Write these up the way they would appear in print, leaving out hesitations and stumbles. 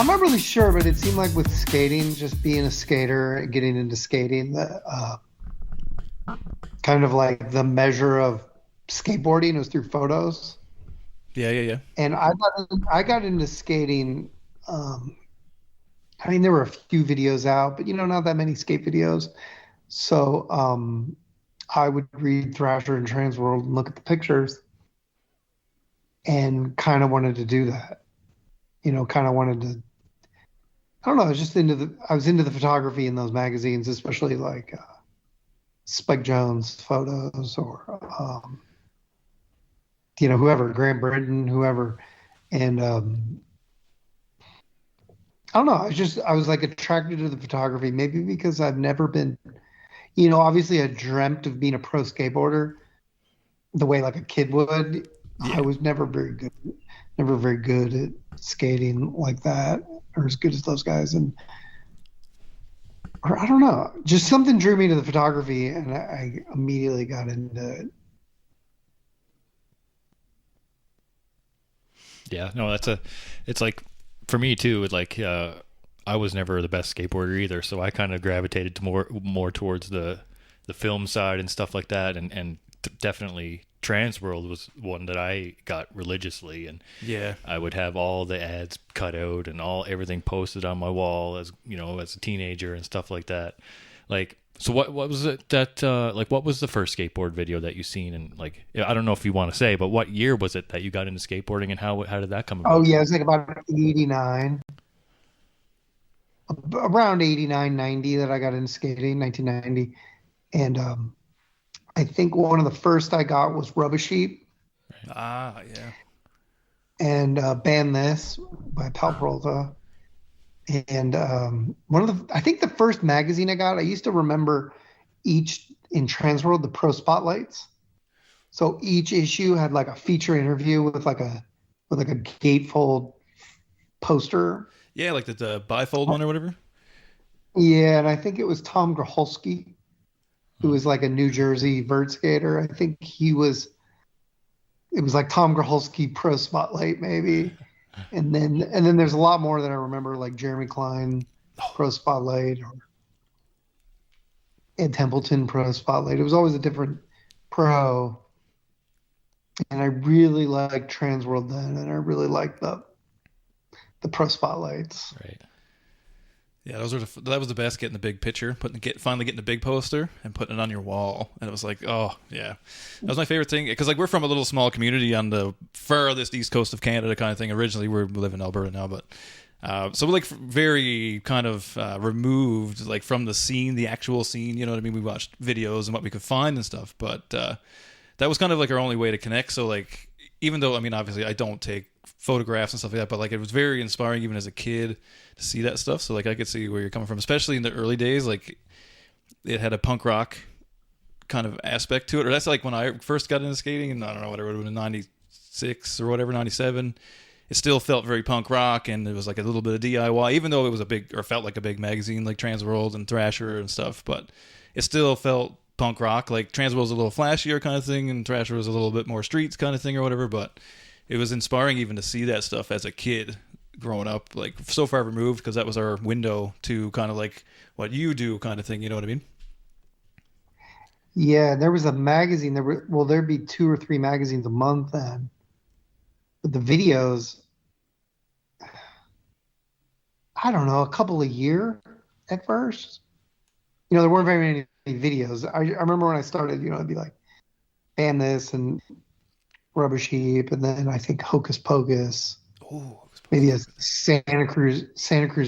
I'm not really sure, but it seemed like with skating, just being a skater and getting into skating, that kind of like the measure of skateboarding was through photos. Yeah, yeah, yeah. And I got into skating. Um, I mean, there were a few videos out, but not that many skate videos. So I would read Thrasher and Transworld and look at the pictures, and kind of wanted to do that. Kind of wanted to. I don't know. I was into the photography in those magazines, especially like Spike Jones photos or whoever, Grant Britton, whoever. And I don't know. I was like attracted to the photography, maybe because I've never been, obviously I dreamt of being a pro skateboarder the way like a kid would. I Yeah. was never very good at skating like that or as good as those guys. Or I don't know, just something drew me to the photography and I immediately got into it. Yeah, no, it's like for me too. Like, I was never the best skateboarder either, so I kind of gravitated to more towards the film side and stuff like that, and definitely Transworld was one that I got religiously, and Yeah. I would have all the ads cut out and everything posted on my wall as as a teenager and stuff like that. Like, so what was it that like what was the first skateboard video that you seen? And like, I don't know if you want to say, but what year was it that you got into skateboarding, and how did that come Oh about? yeah, it was like about 89, around 89, 90 that I got into skating, 1990. And I think one of the first I got was Rubber Sheep Ah, yeah. and Ban This by Palperolta. And I think the first magazine I got, I used to remember each in Transworld, the Pro Spotlights. So each issue had like a feature interview with like a gatefold poster. Yeah, like the bifold one or whatever. Yeah, and I think it was Tom Graholski, who was like a New Jersey vert skater. I think it was like Tom Graholski Pro Spotlight maybe. And then there's a lot more that I remember, like Jeremy Klein Pro Spotlight or Ed Templeton Pro Spotlight. It was always a different pro. And I really liked Transworld then, and I really liked the Pro Spotlights. Right. Yeah, that was the best. Getting the big picture, finally getting the big poster and putting it on your wall, and it was like, oh yeah, that was my favorite thing because like we're from a little small community on the furthest east coast of Canada, kind of thing. Originally, we live in Alberta now, but so we're like very kind of removed like from the scene, the actual scene. You know what I mean? We watched videos and what we could find and stuff, but that was kind of like our only way to connect. So like, even though I mean, obviously, I don't take photographs and stuff like that, but like it was very inspiring even as a kid to see that stuff. So like I could see where you're coming from, especially in the early days. Like it had a punk rock kind of aspect to it, or that's like when I first got into skating, and I don't know whatever it would have been 96 or whatever, 97. It still felt very punk rock, and it was like a little bit of DIY, even though it was a big or felt like a big magazine like Transworld and Thrasher and stuff. But it still felt punk rock. Like Transworld was a little flashier kind of thing, and Thrasher was a little bit more streets kind of thing or whatever. But it was inspiring even to see that stuff as a kid growing up, like so far removed, because that was our window to kind of like what you do kind of thing. You know what I mean? Yeah, there was a magazine. There'd be two or three magazines a month then. But the videos, I don't know, a couple a year at first. There weren't very many videos. I remember when I started, it'd be like Ban This and Rubber Sheep, and then I think Hocus Pocus, Oh, maybe a Santa Cruz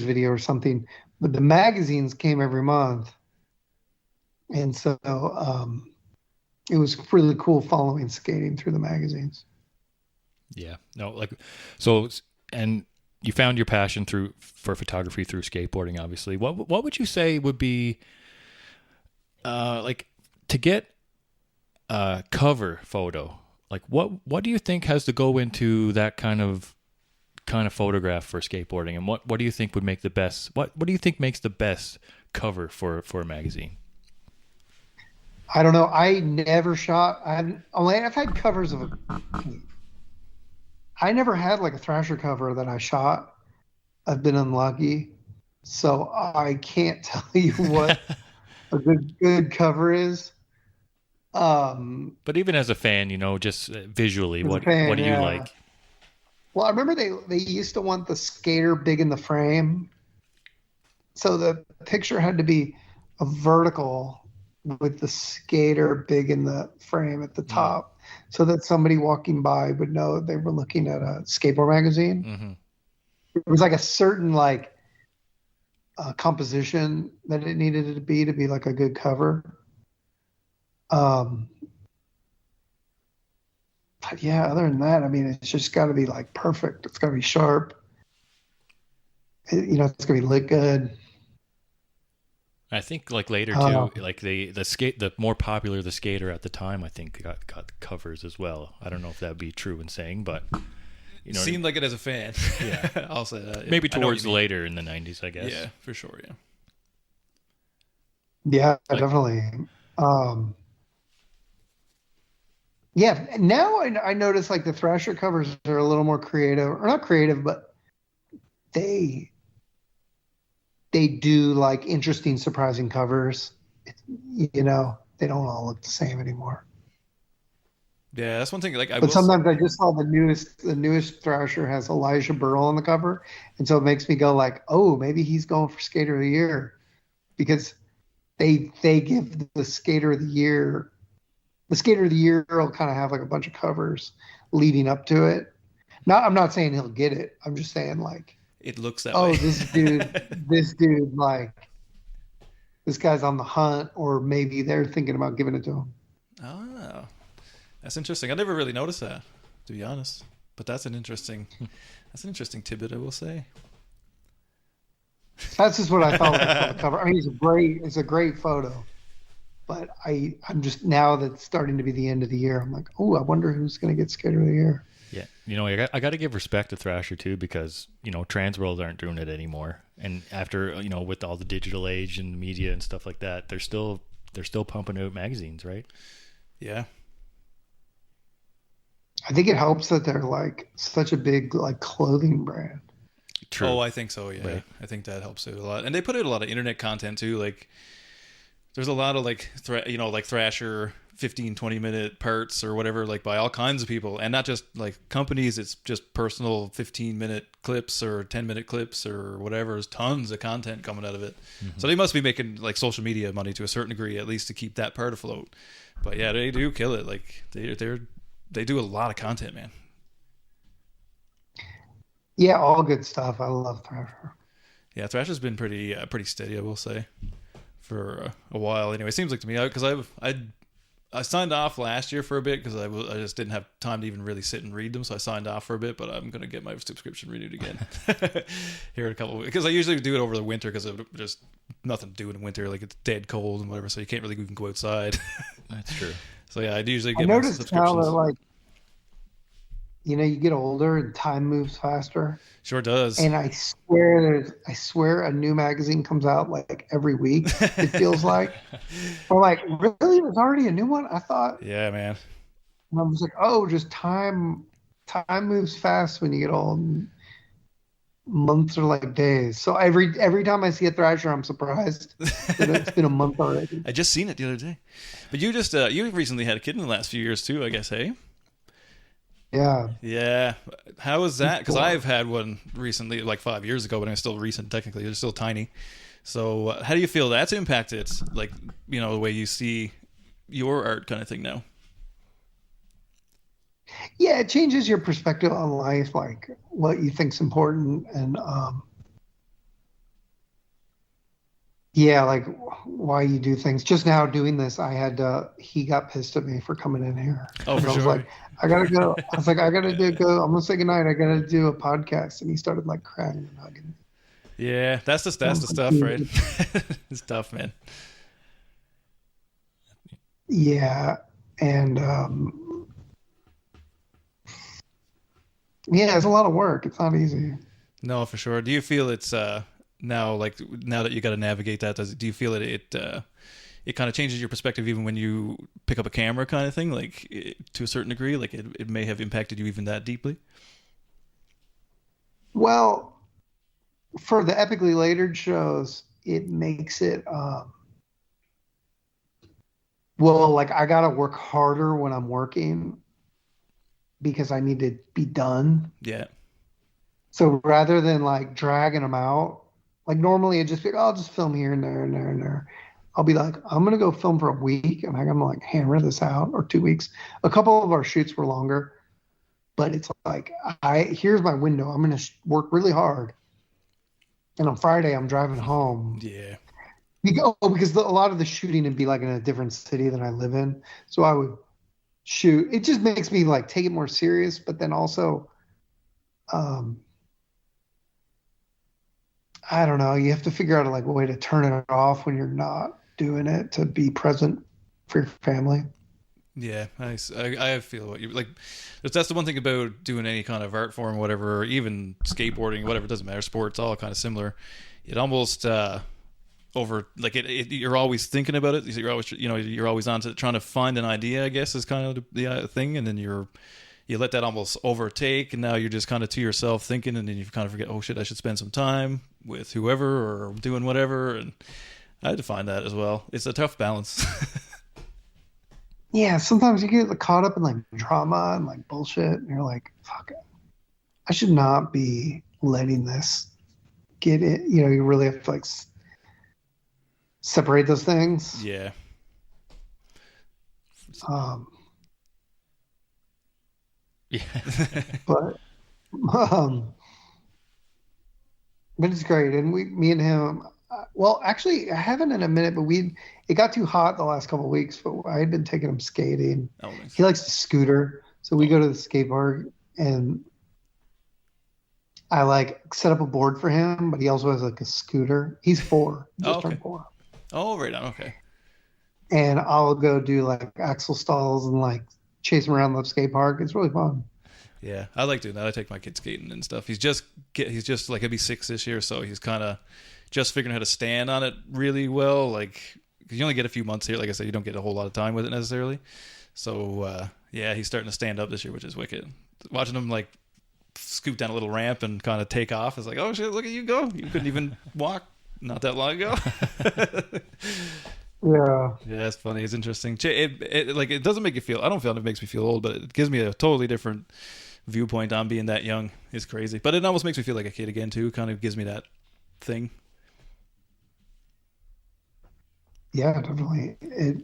video or something. But the magazines came every month, and so it was really cool following skating through the magazines. Yeah. No, like so, and you found your passion for photography through skateboarding. Obviously, what would you say would be like to get a cover photo? Like what do you think has to go into that kind of photograph for skateboarding, and what do you think would make the best? What do you think makes the best cover for a magazine? I don't know. I never shot. I've had covers of. I never had like a Thrasher cover that I shot. I've been unlucky, so I can't tell you what a good cover is. But even as a fan, just visually, As a what fan, do you yeah. like? Well, I remember they used to want the skater big in the frame, so the picture had to be a vertical with the skater big in the frame at the Mm. top, so that somebody walking by would know they were looking at a skateboard magazine. Hmm. It was like a certain like composition that it needed it to be like a good cover. Um, but yeah, other than that, I mean, it's just got to be like perfect. It's got to be sharp. It's gonna be lit good. I think like later too, Um, like the more popular the skater at the time, I think got covers as well. I don't know if that would be true in saying, but Seemed like it as a fan. yeah, I'll say that. Yeah. maybe I know what towards you mean. later in the '90s, I guess. Yeah, for sure. Yeah. yeah, Like definitely. Um, yeah, now I notice like the Thrasher covers are a little more creative, or not creative, but they they do like interesting, surprising covers. They don't all look the same anymore. Yeah, that's one thing. Like I But will. sometimes I just saw the newest Thrasher has Elijah Burrell on the cover, and so it makes me go like, oh, maybe he's going for Skater of the Year because they give the Skater of the Year will kind of have like a bunch of covers leading up to it. I'm not saying he'll get it. I'm just saying like, It looks that way. oh, this dude, like this guy's on the hunt, or maybe they're thinking about giving it to him. Oh, that's interesting. I never really noticed that, to be honest. But that's an interesting tidbit, I will say. That's just what I thought when I saw the cover. I mean, it's a great photo, but I'm just now that it's starting to be the end of the year. I'm like, oh, I wonder who's going to get Skater of the Year. Yeah, I got to give respect to Thrasher too because Transworld aren't doing it anymore, and after with all the digital age and media and stuff like that, they're still pumping out magazines, right? Yeah. I think it helps that they're like such a big like clothing brand. Oh, True. I think so. Yeah, Right. I think that helps out a lot, and they put out a lot of internet content too. Like, there's a lot of like like Thrasher 15-20 minute parts or whatever, like by all kinds of people, and not just like companies. It's just personal 15-minute clips or 10-minute clips or whatever. There's tons of content coming out of it. So they must be making like social media money to a certain degree, at least to keep that part afloat. But yeah, they do kill it. Like they do a lot of content, man. Yeah, all good stuff. I love Thrasher. Yeah, Thrasher's been pretty steady, I will say, for a while. Anyway, it seems like to me because I signed off last year for a bit because I just didn't have time to even really sit and read them, so I signed off for a bit. But I'm gonna get my subscription renewed again here in a couple of weeks because I usually do it over the winter because of just nothing to do in winter, like it's dead cold and whatever, so you can't really even go outside. That's true. So yeah, I do usually I get my noticed now that subscriptions. like you get older and time moves faster. Sure does. And I swear a new magazine comes out like every week. It feels like. I'm like, really? There's already a new one? I thought. Yeah, man. And I was like, oh, just time moves fast when you get old. Months are like days. So every time I see a Thrasher, I'm surprised that it's been a month already. I just seen it the other day. But you recently had a kid in the last few years too, I guess, hey? Yeah. Yeah. How was that? Because Cool. I've had one recently, like 5 years ago, but I'm still recent technically. They're still tiny. So how do you feel that's impacted, like, the way you see your art kind of thing now? Yeah, it changes your perspective on life, like what you think's important, and yeah, like why you do things. Just now doing this, he got pissed at me for coming in here. Oh, And for I was sure. like, I gotta go. I was like, I gotta go. I'm gonna say goodnight. I gotta do a podcast. And he started like crying and hugging. Yeah, that's I the was like, stuff, right? It's tough, man. yeah. And yeah, it's a lot of work. It's not easy. No, for sure. Do you feel it's now that you got to navigate that? Do you feel it kind of changes your perspective even when you pick up a camera, kind of thing, like to a certain degree, like it may have impacted you even that deeply? Well, for the epically latered shows, it makes it well, like I gotta work harder when I'm working because I need to be done. Yeah. So rather than like dragging them out, like normally it'd just be, oh, I'll just film here and there and there and there. I'll be like, I'm gonna go film for a week and I'm gonna like hammer this out, or 2 weeks. A couple of our shoots were longer, but it's like here's my window. I'm gonna work really hard, and on Friday I'm driving home. Yeah. Because a lot of the shooting would be like in a different city than I live in, so I would shoot. It just makes me like take it more serious, but then also, I don't know. You have to figure out like a way to turn it off when you're not doing it to be present for your family. Yeah, I feel what you like. That's the one thing about doing any kind of art form, whatever, or even skateboarding, whatever. It doesn't matter. Sports, all kind of similar. It almost over like you're always thinking about it. You're always you're always on to trying to find an idea. I guess is kind of the thing, and then you let that almost overtake, and now you're just kind of to yourself thinking, and then you kind of forget, oh shit, I should spend some time with whoever or doing whatever. And I had to find that as well. It's a tough balance. Yeah, sometimes you get caught up in like drama and like bullshit, and you're like, fuck it. I should not be letting this get it. You really have to like separate those things. Yeah. Yeah. But um, but it's great, and me and him. Well, actually, I haven't in a minute, but it got too hot the last couple of weeks. But I had been taking him skating. Oh, nice. He likes to scooter, so we go to the skate park, and I like set up a board for him. But he also has like a scooter. He's 4, just turned 4. Oh, right on. Okay. And I'll go do like axle stalls and like chase him around the skate park. It's really fun. Yeah, I like doing that. I take my kid skating and stuff. He's just like he'll be 6 this year, so he's kind of just figuring out how to stand on it really well. Like, cause you only get a few months here. Like I said, you don't get a whole lot of time with it necessarily. So yeah, he's starting to stand up this year, which is wicked. Watching him like scoot down a little ramp and kind of take off is like, oh shit, look at you go! You couldn't even walk not that long ago. Yeah, it's funny. It's interesting. It doesn't make you feel. I don't feel it makes me feel old, but it gives me a totally different viewpoint on being that young. It's crazy, but it almost makes me feel like a kid again too. Kind of gives me that thing. Yeah, definitely. It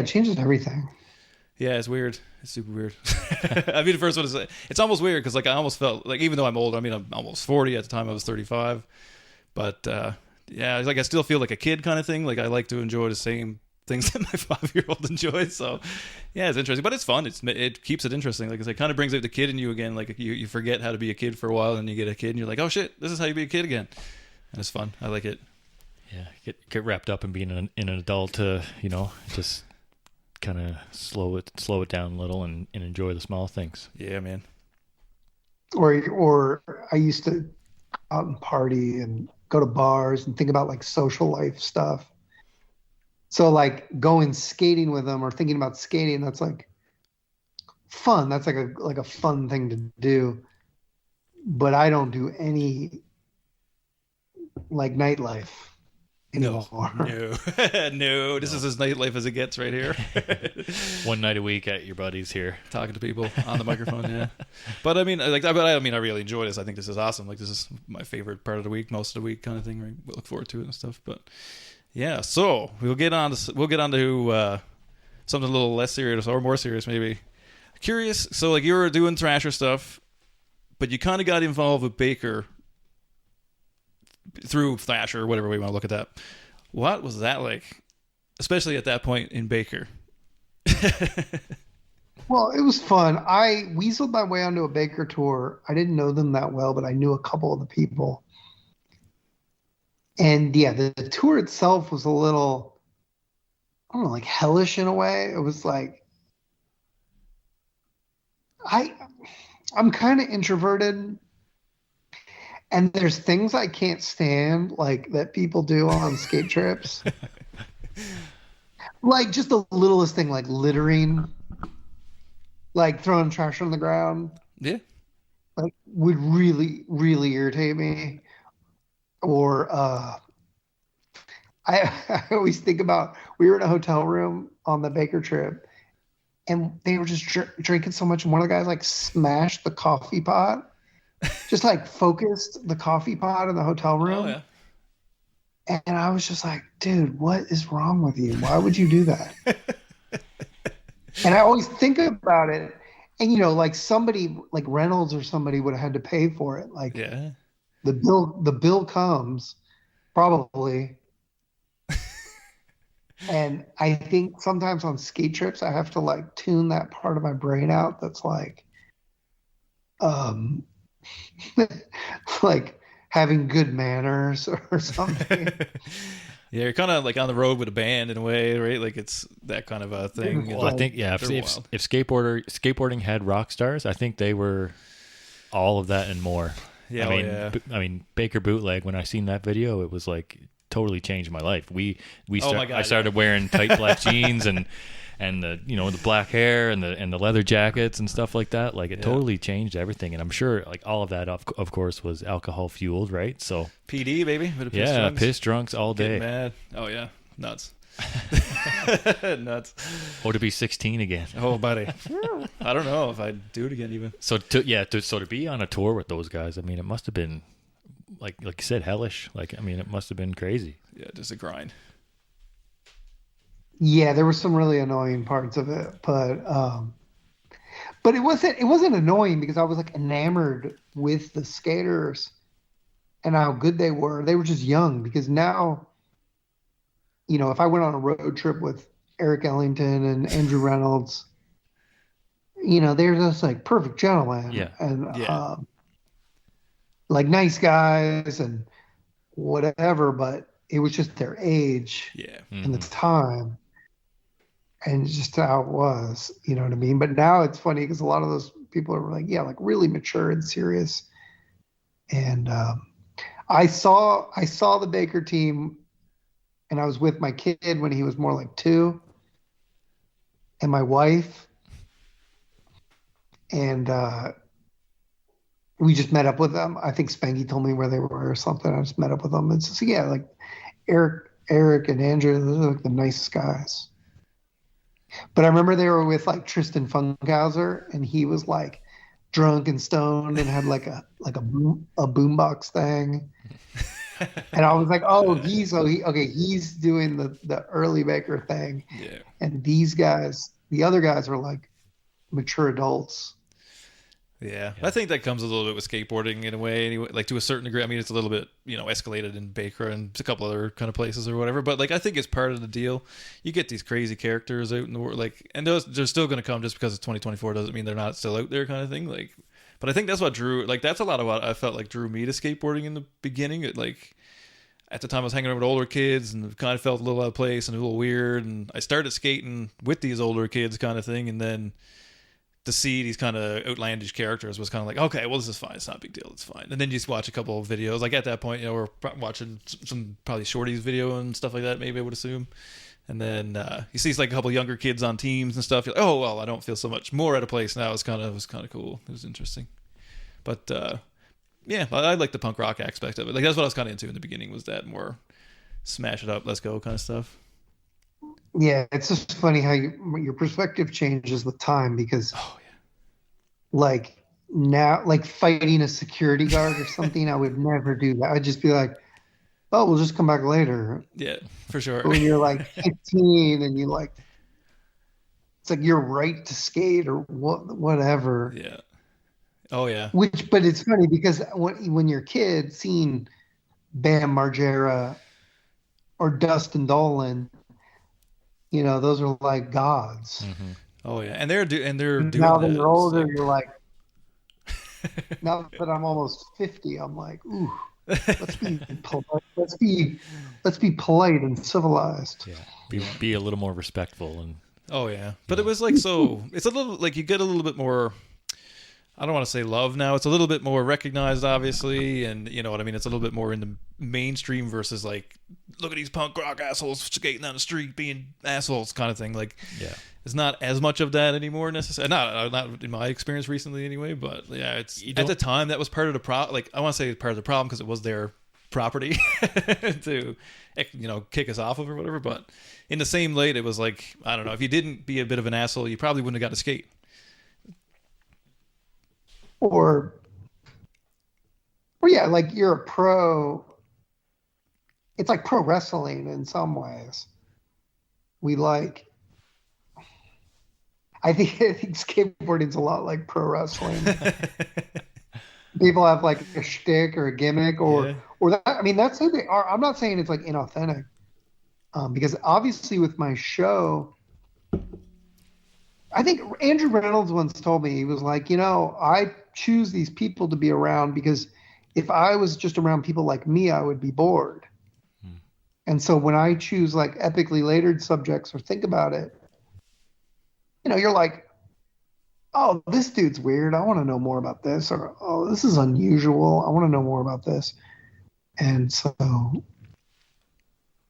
changes everything. Yeah, it's weird. It's super weird. I mean, the first one is it's almost weird because like I almost felt like even though I'm old, I mean I'm almost 40 at the time. I was 35, but yeah, like I still feel like a kid kind of thing. Like I like to enjoy the same things that my 5-year-old enjoys. So yeah, it's interesting, but it's fun. It keeps it interesting. Like I said, it kind of brings out the kid in you again. Like you forget how to be a kid for a while, and you get a kid, and you're like, oh shit, this is how you be a kid again. And it's fun. I like it. Yeah, get wrapped up in being an adult to just kind of slow it down a little and enjoy the small things. Yeah, man. Or I used to go out and party and go to bars and think about like social life stuff. So like going skating with them or thinking about skating, that's like fun. That's like a fun thing to do. But I don't do any like nightlife anymore. No. This is as nightlife as it gets right here. One night a week at your buddies here, talking to people on the microphone. Yeah, but I mean, I really enjoy this. I think this is awesome. Like this is my favorite part of the week, most of the week, kind of thing. Right? We look forward to it and stuff. But yeah, so we'll get on to something a little less serious or more serious, maybe. Curious. So like you were doing Thrasher stuff, but you kind of got involved with Baker through Thrasher, whatever we want to look at that. What was that like, especially at that point in Baker? Well, it was fun. I weaseled my way onto a Baker tour. I didn't know them that well, but I knew a couple of the people. And yeah, the tour itself was a little, I don't know, like hellish in a way. It was like, I'm kind of introverted. And there's things I can't stand, like that people do on skate trips. Like just the littlest thing, like littering, like throwing trash on the ground. Yeah. like would really, really irritate me. Or I always think about we were in a hotel room on the Baker trip, and they were just drinking so much. And one of the guys like smashed the coffee pot, just like focused the coffee pot in the hotel Oh room. yeah. And I was just like, dude, what is wrong with you? Why would you do that? And I always think about it. And, like somebody like Reynolds or somebody would have had to pay for it. Like Yeah. the bill comes probably. And I think sometimes on skate trips, I have to like tune that part of my brain out that's um, like having good manners or something. Yeah, you're kind of like on the road with a band in a way, right? Like it's that kind of a thing. Well, I think if They're wild. skateboarding had rock stars, I think they were all of that and more. Yeah, I mean Baker Bootleg. When I seen that video, it was like totally changed my life. My God, I started wearing tight black jeans and the the black hair and the leather jackets and stuff like that. Like it totally changed everything. And I'm sure like all of that of course was alcohol fueled, right? So PD baby, with the drunks. piss drunks all day. Getting mad. Oh yeah, nuts. Nuts. Or to be 16 again. Oh buddy, I don't know if I'd do it again even. So to be on a tour with those guys, I mean, it must have been like you said, hellish. Like I mean, it must have been crazy. Yeah, just a grind. Yeah, there were some really annoying parts of it, but it wasn't annoying because I was like enamored with the skaters and how good they were. They were just young because now, if I went on a road trip with Eric Ellington and Andrew Reynolds, they're just like perfect gentlemen and like nice guys and whatever, but it was just their age and the time. And it's just how it was, you know what I mean? But now it's funny because a lot of those people are like, like really mature and serious. And I saw the Baker team, and I was with my kid when he was more like 2, and my wife, and we just met up with them. I think Spanky told me where they were or something. I just met up with them. And so like Eric and Andrew, those are like the nicest guys. But I remember they were with like Tristan Funkhauser, and he was like drunk and stoned and had like a boombox thing. And I was like, oh, he's doing the early Baker thing. Yeah. And these guys, the other guys are like mature adults. Yeah, I think that comes a little bit with skateboarding in a way, anyway, like to a certain degree. I mean, it's a little bit, escalated in Baker and a couple other kind of places or whatever. But like, I think it's part of the deal. You get these crazy characters out in the world, like, and they're still going to come just because it's 2024 doesn't mean they're not still out there, kind of thing. Like, but I think that's what that's a lot of what I felt like drew me to skateboarding in the beginning. Like, at the time I was hanging around with older kids and kind of felt a little out of place and a little weird. And I started skating with these older kids, kind of thing, and then to see these kind of outlandish characters was kind of like, okay, well, this is fine. It's not a big deal. It's fine. And then you just watch a couple of videos. Like at that point, we're watching some probably Shorty's video and stuff like that, maybe I would assume. And then you see like a couple younger kids on teams and stuff. You're like, oh, well, I don't feel so much more out of place now. It was kind of cool. It was interesting. But I like the punk rock aspect of it. Like that's what I was kind of into in the beginning, was that more smash it up, let's go kind of stuff. Yeah, it's just funny how your perspective changes with time because, like now, like fighting a security guard or something, I would never do that. I'd just be like, "Oh, we'll just come back later." Yeah, for sure. But when you're like 15 and it's like your right to skate or whatever. Yeah. Oh yeah. But it's funny because when you're a kid, seeing Bam Margera or Dustin Dolan, those are like gods. Mm-hmm. Oh yeah, and they're doing now that you're older, you're like, now that I'm almost 50, I'm like, ooh, let's be polite. Let's be polite and civilized. Yeah, be a little more respectful and. Oh yeah, but it was like so. It's a little like you get a little bit more. I don't want to say love now. It's a little bit more recognized, obviously, and you know what I mean. It's a little bit more in the mainstream versus like, look at these punk rock assholes skating down the street being assholes kind of thing. Like, Yeah. it's not as much of that anymore necessarily. Not in my experience recently anyway. But yeah, it's at the time that was part of the problem. Like, I want to say part of the problem because it was their property to, you know, kick us off of or whatever. But in the same light, it was like, I don't know, if you didn't be a bit of an asshole, you probably wouldn't have got to skate. Or yeah, like you're a pro. It's like pro wrestling in some ways. I think skateboarding's a lot like pro wrestling. People have like a shtick or a gimmick or that. I mean, that's who they are. I'm not saying it's like inauthentic, because obviously with my show, I think Andrew Reynolds once told me, he was like, you know, I choose these people to be around because if I was just around people like me, I would be bored. And so when I choose like epically layered subjects or think about it, you know, you're like, oh, this dude's weird. I want to know more about this. Or, oh, this is unusual. I want to know more about this. And so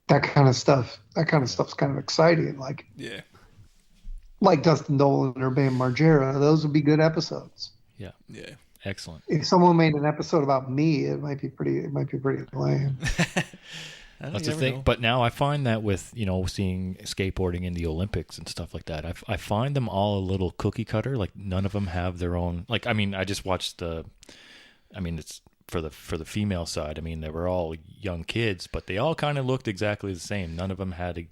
that kind of stuff's kind of exciting. Like, Yeah. like Dustin Dolan or Bam Margera, those would be good episodes. Yeah. Yeah. Excellent. If someone made an episode about me, it might be pretty lame. That's the thing. But now I find that with, you know, seeing skateboarding in the Olympics and stuff like that, I find them all a little cookie cutter. Like none of them have their own. Like, I mean, I just watched it's for the female side. I mean, they were all young kids, but they all kind of looked exactly the same. None of them had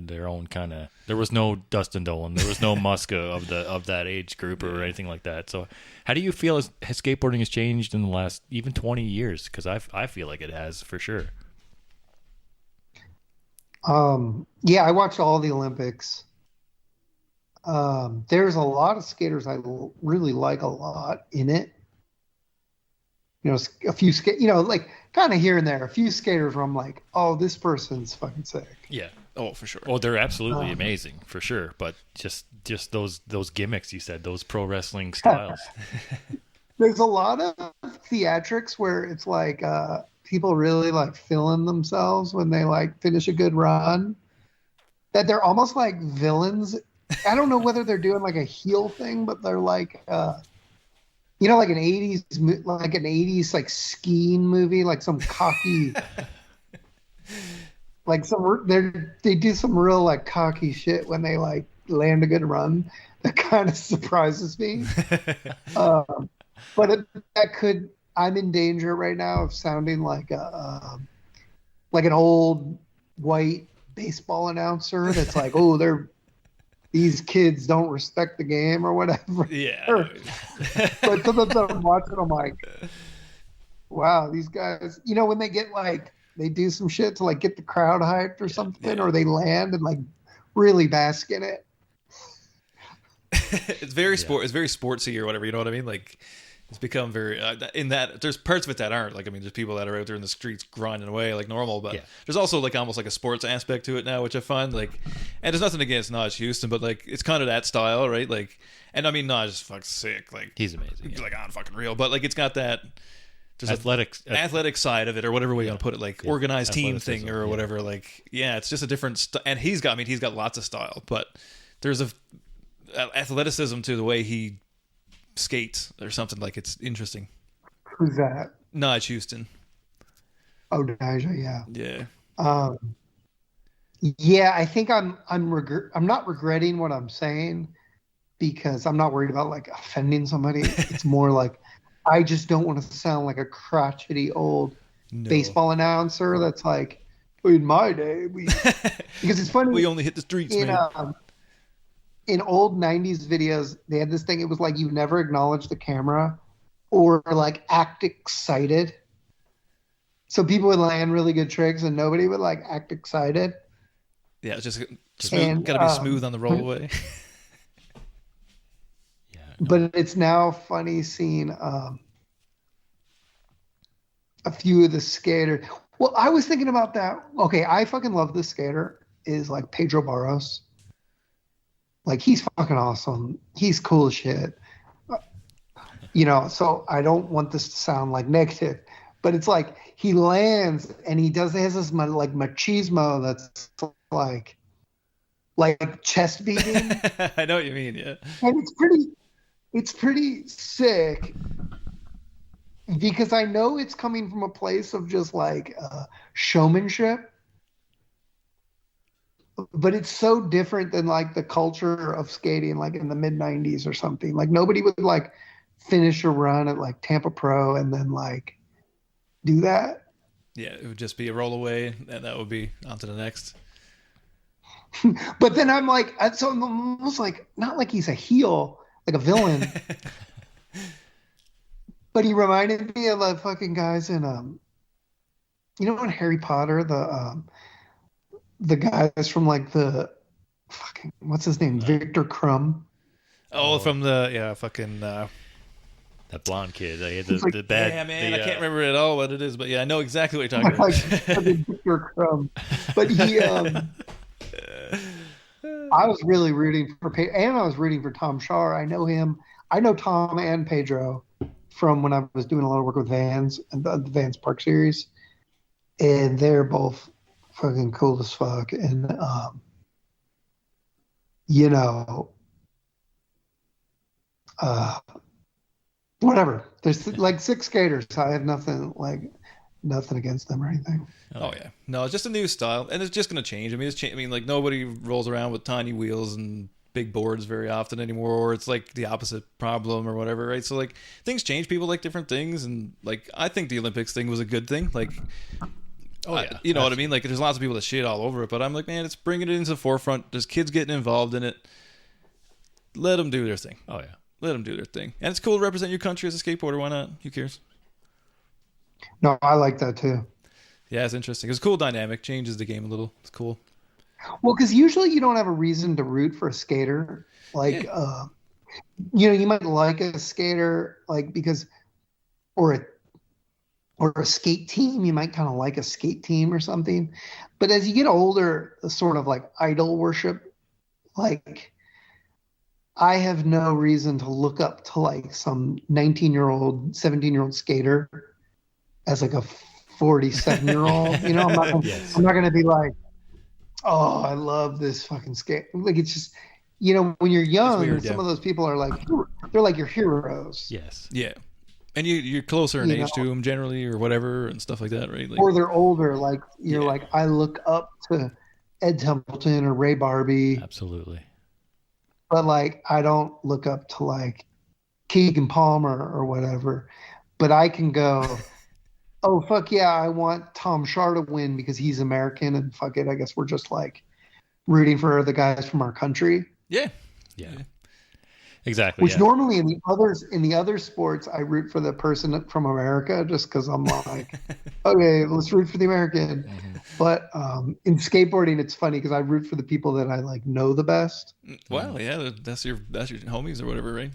their own kind of. There was no Dustin Dolan. There was no Muska of that age group or anything like that. So, how do you feel as skateboarding has changed in the last even 20 years? Because I feel like it has for sure. Yeah, I watched all the Olympics. There's a lot of skaters I really like a lot in it. You know, a few like kind of here and there, a few skaters where I'm like, oh, this person's fucking sick. Yeah. Oh, for sure. Oh, they're absolutely amazing for sure. But just those gimmicks you said, those pro wrestling styles. There's a lot of theatrics where it's like people really like feeling themselves when they like finish a good run. That they're almost like villains. I don't know whether they're doing like a heel thing, but they're like, you know, like an '80s like skiing movie, like some cocky, like they do some real like cocky shit when they like land a good run. That kind of surprises me. But I'm in danger right now of sounding like like an old white baseball announcer that's like, oh, these kids don't respect the game or whatever. Yeah. But sometimes I'm watching, I'm like, wow, these guys, you know, when they get like, they do some shit to like get the crowd hyped or something, or they land and like really bask in it. It's very It's very sportsy or whatever. You know what I mean? Like, it's become very in that there's parts of it that aren't. Like, I mean, there's people that are out there in the streets grinding away like normal, but there's also like almost like a sports aspect to it now, which I find like. And there's nothing against Naj Houston, but like it's kind of that style, right? Like, and I mean, Naj is fucking sick. Like, he's amazing. He's like on fucking real, but like it's got that. There's athletic side of it, or whatever way you want to put it, like organized team thing or whatever. Like, yeah, it's just a different. And he's got lots of style, but there's a athleticism to the way he skates or something. Like, it's interesting. Who's that? Naj Houston. Oh, Naja, yeah. Yeah, I think I'm not regretting what I'm saying because I'm not worried about like offending somebody. It's more like I just don't want to sound like a crotchety old baseball announcer that's like, in my day, because it's funny. We only hit the streets, man. In old 90s videos, they had this thing. It was like you never acknowledge the camera or like act excited. So people would land really good tricks and nobody would like act excited. Yeah, it's just smooth. Got to be smooth on the rollaway. But it's now funny seeing a few of the skaters. Well, I was thinking about that. Okay, I fucking love this skater is like Pedro Barros. Like, he's fucking awesome. He's cool as shit. So I don't want this to sound like negative, but it's like he lands and he has this like machismo that's like chest beating, I know what you mean. Yeah. and it's pretty sick because I know it's coming from a place of just like showmanship, but it's so different than like the culture of skating like in the mid 90s or something. Like nobody would like finish a run at like Tampa Pro and then like do that. Yeah, it would just be a roll away, and that would be on to the next. But then I'm like, so I'm almost like, not like he's a heel, like a villain, but he reminded me of the fucking guys in, in Harry Potter, the guys from like the fucking, what's his name? Victor Crumb. Oh, from the fucking That blonde kid. They had Like, the bad. yeah, man, the, I can't remember at all what it is, but yeah, I know exactly what you're talking about. Like Victor Crumb. But he, I was really rooting for and I was rooting for Tom Shaw. I know him. I know Tom and Pedro from when I was doing a lot of work with Vans and the Vans Park series, and they're both fucking cool as fuck. And you know, whatever. There's like 6 skaters. I have nothing against them or anything. Oh yeah, no, it's just a new style, and it's just gonna change. I mean, I mean, like nobody rolls around with tiny wheels and big boards very often anymore, or it's like the opposite problem or whatever, right? So like things change. People like different things, and like I think the Olympics thing was a good thing. Like, Oh yeah, you know what I mean? Like, there's lots of people that shit all over it, but I'm like, man, it's bringing it into the forefront. There's kids getting involved in it. Let them do their thing. Oh yeah. Let them do their thing, and it's cool to represent your country as a skateboarder. Why not? Who cares? No, I like that too. Yeah, it's interesting. It's a cool dynamic. Changes the game a little. It's cool. Well, because usually you don't have a reason to root for a skater. Like, Yeah. You might like a skater, like because, or a skate team. You might kind of like a skate team or something. But as you get older, the sort of like idol worship, like I have no reason to look up to like some 19-year-old, 17-year-old skater as like a 47-year-old. Yes. I'm not gonna be like, oh, I love this fucking skate. Like it's just, when you're young, weird, some yeah. of those people are like, they're like your heroes, Yes. Yeah, and you're closer in You age know. to them generally, or whatever, and stuff like that, right? Like, or they're older. Like you're Yeah. like, I look up to Ed Templeton or Ray Barbie, Absolutely. but like I don't look up to like Keegan Palmer or whatever. But I can go, oh fuck yeah, I want Tom Shaw to win because he's American, and fuck it, I guess we're just like rooting for the guys from our country. yeah, Yeah. Yeah. Exactly. Which yeah. normally in the other sports, I root for the person from America just because I'm like, okay, let's root for the American. Mhm. But in skateboarding, it's funny because I root for the people that I like know the best. Wow, yeah, that's your homies or whatever, right?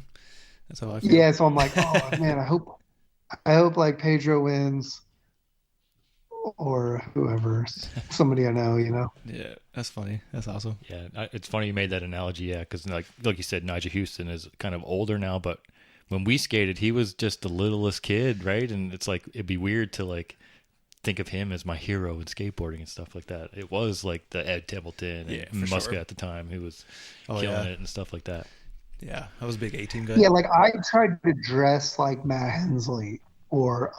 That's how I feel. Yeah, so I'm like, oh man, I hope like Pedro wins or whoever, somebody I know, Yeah, that's funny. That's awesome. Yeah, it's funny you made that analogy. Yeah, because like you said, Nigel Houston is kind of older now, but when we skated, he was just the littlest kid, right? And it's like it'd be weird to like think of him as my hero in skateboarding and stuff like that. It was like the Ed Templeton Yeah, and for Muska sure. at the time who was Oh, killing yeah. it and stuff like that. Yeah, I was a big A-team guy. Yeah, like I tried to dress like Matt Hensley or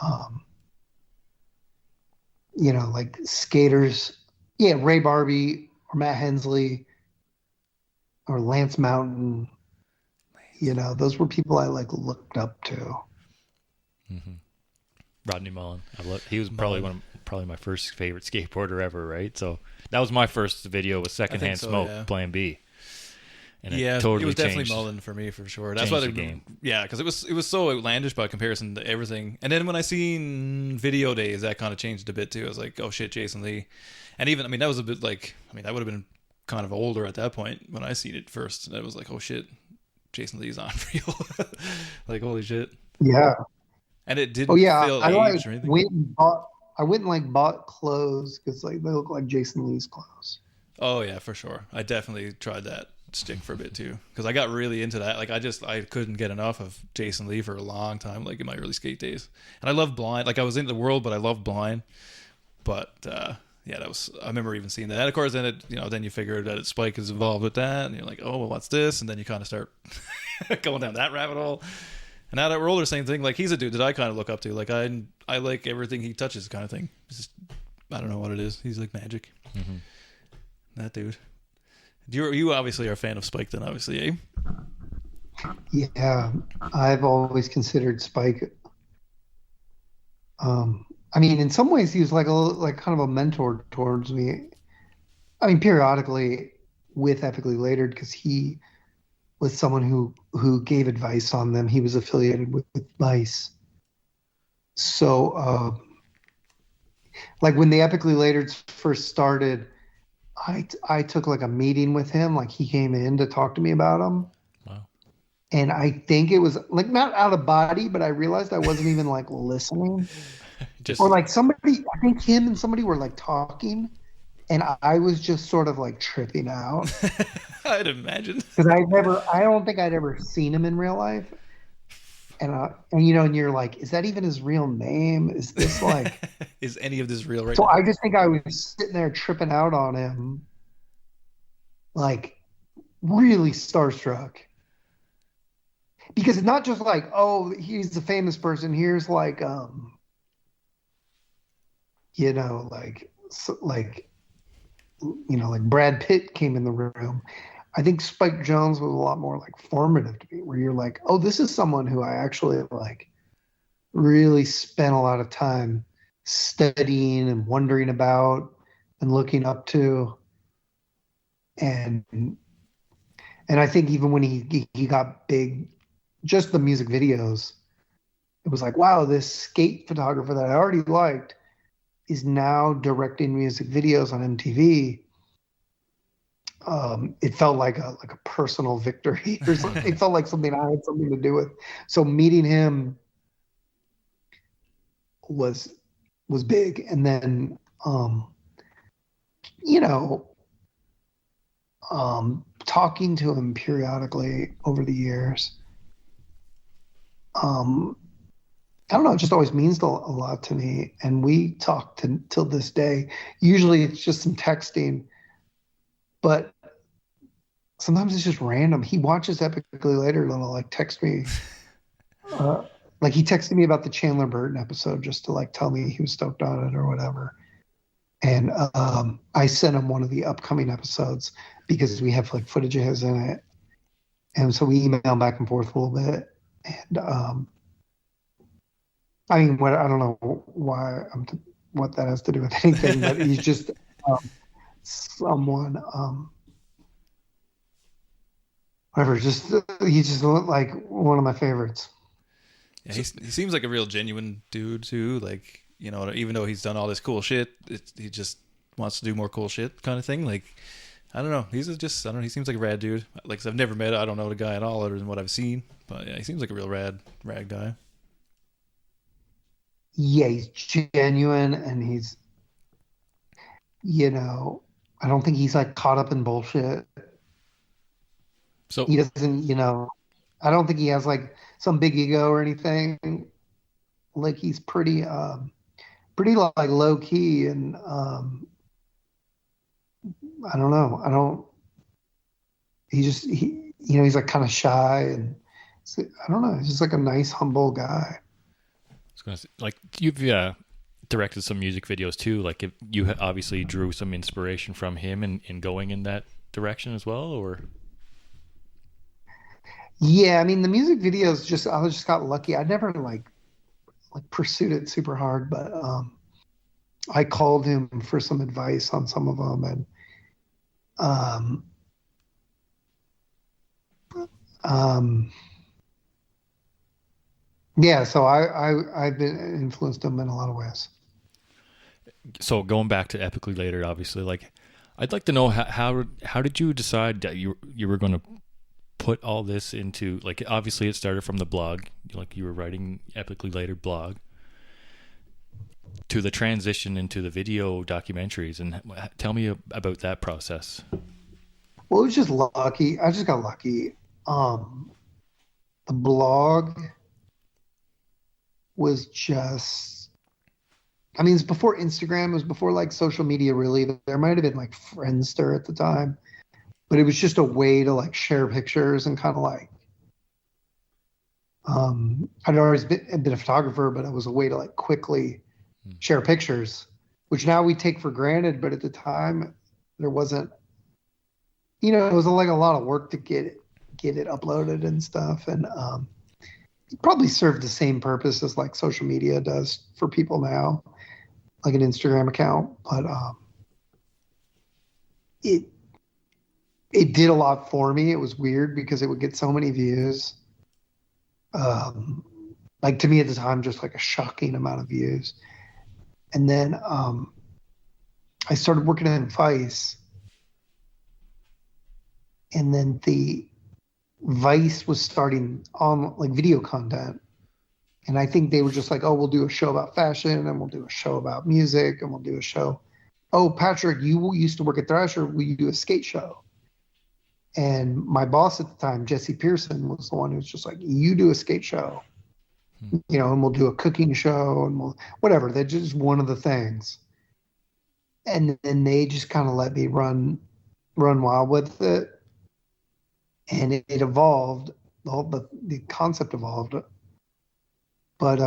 like skaters. Yeah, Ray Barbie or Matt Hensley or Lance Mountain. Those were people I like looked up to. hmm Rodney Mullen, he was probably probably my first favorite skateboarder ever, right? So that was my first video with Secondhand so, Smoke, yeah. Plan B. And Yeah, totally it was definitely changed. Mullen for me for sure. That's changed why the game. Yeah, because it was so outlandish by comparison to everything. And then when I seen Video Days, that kind of changed a bit too. I was like, oh shit, Jason Lee. And even that was a bit like, that would have been kind of older at that point when I seen it first. And I was like, oh shit, Jason Lee's on real. Like holy shit. Yeah. And it didn't Oh yeah. feel I like aged or anything. went and like bought clothes because like they look like Jason Lee's clothes. Oh yeah, for sure. I definitely tried that. stink for a bit too, because I got really into that. Like I couldn't get enough of Jason Lee for a long time, like in my early skate days. And I loved Blind. Like I was into the world, but I loved Blind. But yeah, that was. I remember even seeing that. And of course, then then you figure that Spike is involved with that, and you're like, oh, well, what's this? And then you kind of start going down that rabbit hole. And now that Roller, same thing. Like he's a dude that I kind of look up to. Like I like everything he touches, kind of thing. It's just, I don't know what it is. He's like magic. Mm-hmm. That dude. You obviously are a fan of Spike, then, obviously, eh? Yeah, I've always considered Spike. I mean, in some ways, he was like kind of a mentor towards me. I mean, periodically with Epically Latered, because he was someone who gave advice on them. He was affiliated with Vice. So, like when the Epically Latered first started, I took like a meeting with him. Like he came in to talk to me about them. Wow. And I think it was like not out of body, but I realized I wasn't even like listening. Or like somebody, I think him and somebody were like talking, and I was just sort of like tripping out. I'd imagine. Because I don't think I'd ever seen him in real life. And and you're like, is that even his real name? Is this like, is any of this real right so now? I just think I was sitting there tripping out on him, like really starstruck. Because it's not just like, oh, he's a famous person. Here's like, like Brad Pitt came in the room. I think Spike Jonze was a lot more like formative to me, where you're like, oh, this is someone who I actually like really spent a lot of time studying and wondering about and looking up to. And I think even when he got big, just the music videos, it was like, wow, this skate photographer that I already liked is now directing music videos on MTV. It felt like a personal victory, or something. It felt like something I had something to do with. So meeting him was big, and then talking to him periodically over the years. I don't know, it just always means a lot to me. And we talk till this day. Usually it's just some texting, but sometimes it's just random. He watches Epically Later and he'll like text me. Like he texted me about the Chandler Burton episode just to like tell me he was stoked on it or whatever. And I sent him one of the upcoming episodes because we have like footage of his in it. And so we email back and forth a little bit. And I mean, I don't know what that has to do with anything, but he's just someone, whatever. He's just like one of my favorites. Yeah, he seems like a real genuine dude too. Like, even though he's done all this cool shit, he just wants to do more cool shit, kind of thing. Like, I don't know. He seems like a rad dude. Like, I've never met. I don't know the guy at all, other than what I've seen. But yeah, he seems like a real rad guy. Yeah, he's genuine, and he's, I don't think he's like caught up in bullshit. So he doesn't, I don't think he has like some big ego or anything. Like he's pretty like low key, and I don't know. He's like kind of shy, and I don't know. He's just like a nice, humble guy. Like you've directed some music videos too. Like if you obviously drew some inspiration from him in going in that direction as well, or? Yeah, I mean the music videos I just got lucky. I never like pursued it super hard, but I called him for some advice on some of them, and yeah, so I've been influenced him in a lot of ways. So going back to Epically Later, obviously, like I'd like to know how did you decide that you were going to put all this into, like, obviously it started from the blog, like you were writing Epically Later blog, to the transition into the video documentaries, and tell me about that process. Well, it was just lucky. I just got lucky. Um, the blog was just, I mean, it's before Instagram. It was before like social media really. There might have been like Friendster at the time, but it was just a way to like share pictures and kind of like, I'd always been a photographer, but it was a way to like quickly share pictures, which now we take for granted. But at the time, there wasn't, it was like a lot of work to get it uploaded and stuff. And it probably served the same purpose as like social media does for people now, like an Instagram account. But it it did a lot for me. It was weird because it would get so many views. Um, like to me at the time, just like a shocking amount of views. And then I started working in Vice, and then the Vice was starting on like video content. And I think they were just like, oh, we'll do a show about fashion and we'll do a show about music and we'll do a show. Oh, Patrick, you used to work at Thrasher. Will you do a skate show? And my boss at the time, Jesse Pearson, was the one who was just like, you do a skate show, and we'll do a cooking show and we'll, whatever. That's just one of the things. And then they just kind of let me run wild with it. And it evolved. The concept evolved. But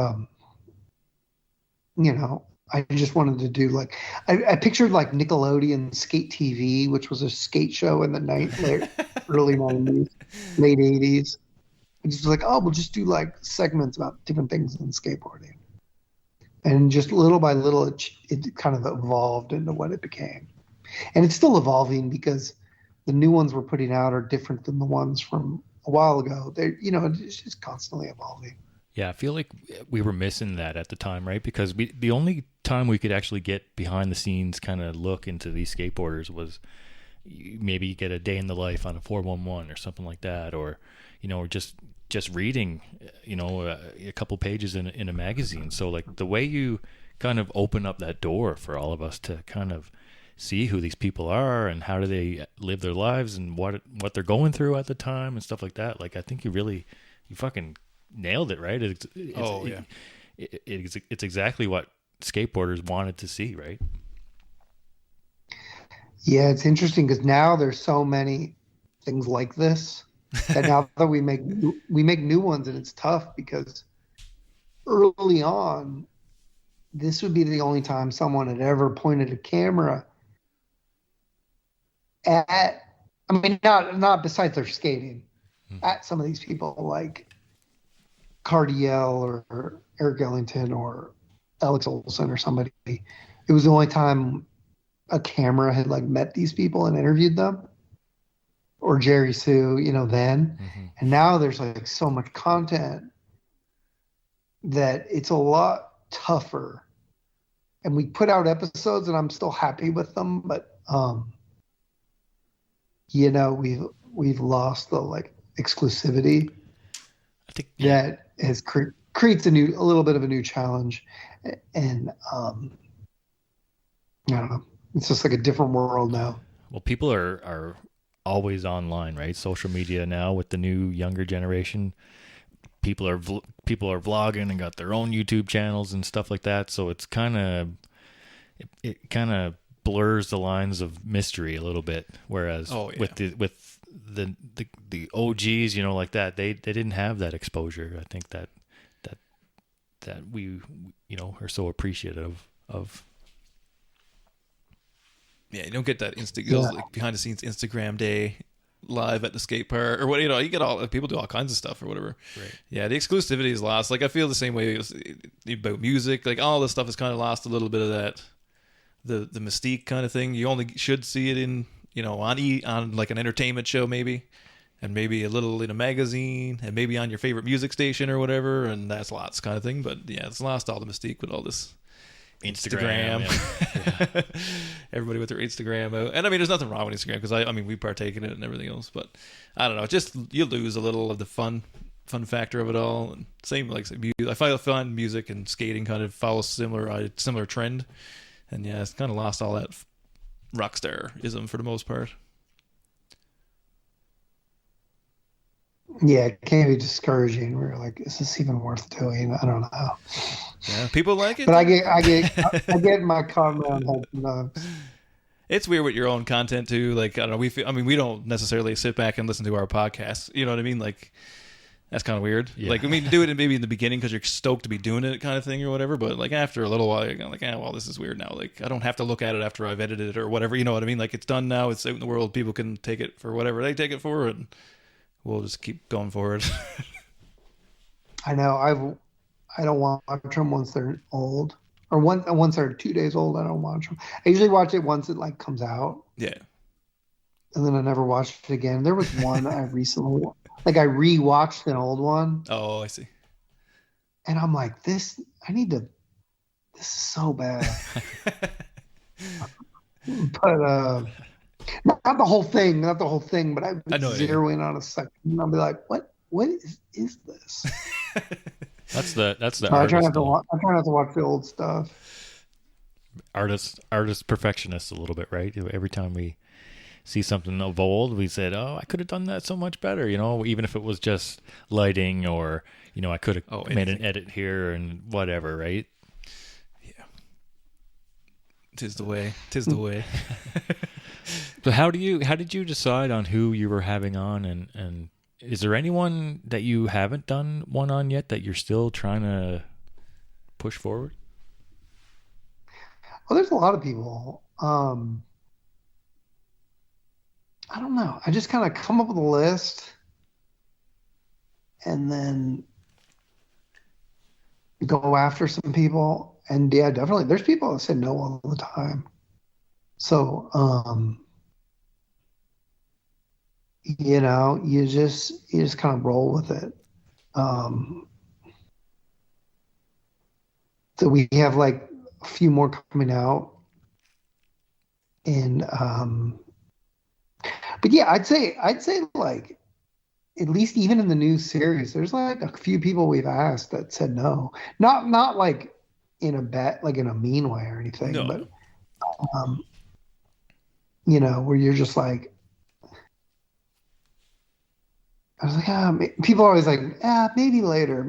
I just wanted to do like I pictured like Nickelodeon Skate TV, which was a skate show in the early 90s, late 80s. I just was like, oh, we'll just do like segments about different things in skateboarding. And just little by little, it kind of evolved into what it became. And it's still evolving because the new ones we're putting out are different than the ones from a while ago. It's just constantly evolving. Yeah, I feel like we were missing that at the time, right? Because the only time we could actually get behind the scenes kind of look into these skateboarders was maybe get a day in the life on a 411 or something like that, or or just reading a couple pages in a magazine. So like the way you kind of open up that door for all of us to kind of see who these people are and how do they live their lives and what they're going through at the time and stuff like that. Like I think you fucking nailed it, right? It's exactly what skateboarders wanted to see, right? Yeah, it's interesting because now there's so many things like this that now that we make new ones, and it's tough because early on, this would be the only time someone had ever pointed a camera at. I mean, not besides their skating, at some of these people like Cardiel or Eric Ellington or Alex Olson or somebody. It was the only time a camera had like met these people and interviewed them, or Jerry Sue, then. And now there's like so much content that it's a lot tougher. And we put out episodes and I'm still happy with them, but we've lost the like exclusivity. I think that has creates a little bit of a new challenge, and I don't know. It's just like a different world now. Well, people are always online, right? Social media now with the new younger generation. People are vlogging and got their own YouTube channels and stuff like that. So it's it kind of blurs the lines of mystery a little bit. Whereas with the OGs, like that, they didn't have that exposure. I think that we are so appreciative of. Yeah, you don't get that like behind the scenes Instagram day live at the skate park or what, you get all people do all kinds of stuff or whatever. Right. Yeah, the exclusivity is lost. Like I feel the same way about music. Like all this stuff has kind of lost a little bit of that the mystique kind of thing. You only should see it in on like an entertainment show maybe, and maybe a little in a magazine, and maybe on your favorite music station or whatever, and that's lots kind of thing. But yeah, it's lost all the mystique with all this Instagram. Yeah. Everybody with their Instagram out. And I mean, there's nothing wrong with Instagram because I mean we partake in it and everything else, but I don't know, just you lose a little of the fun factor of it all. And same like I find music and skating kind of follow similar trend, and yeah, it's kind of lost all that rock star-ism for the most part. Yeah, it can be discouraging. We're like, is this even worth doing? I don't know. Yeah, people like it But I though. get, I get, I get my car around head sometimes. It's weird with your own content too. Like I don't know, I mean, we don't necessarily sit back and listen to our podcasts. You know what I mean? Like that's kind of weird. Yeah. Like I mean, do it maybe in the beginning because you're stoked to be doing it, kind of thing, or whatever. But like after a little while, you're like, well, this is weird now. Like I don't have to look at it after I've edited it or whatever. You know what I mean? Like it's done now. It's out in the world. People can take it for whatever they take it for, and we'll just keep going forward. I know. I don't watch them once they're old, or once they're 2 days old. I don't watch them. I usually watch it once it like comes out, Yeah. and then I never watched it again. There was one I recently, like I rewatched an old one, Oh, I see. and I'm like, this. I need to. This is so bad. But not the whole thing, but I I would know. zero in on a second, and I'll be like, what is this? That's the So I try artist, not to watch. I try not to watch the old stuff. artist perfectionist a little bit, right? Every time we see something of old, we said, "Oh, I could have done that so much better," you know, even if it was just lighting or, you know, I could have made an edit here and whatever, right? Yeah. Tis the way. Tis the way. So how did you decide on who you were having on, and is there anyone that you haven't done one on yet that you're still trying to push forward? Well, there's a lot of people. I don't know. I just kind of come up with a list and then go after some people. And yeah, definitely, there's people that say no all the time. So, you just kind of roll with it. Um, so we have like a few more coming out, and but yeah, I'd say like at least even in the new series, there's like a few people we've asked that said no. Not like in a like in a mean way or anything, No, but no. um, where you're just like, I was like, people are always like, maybe later,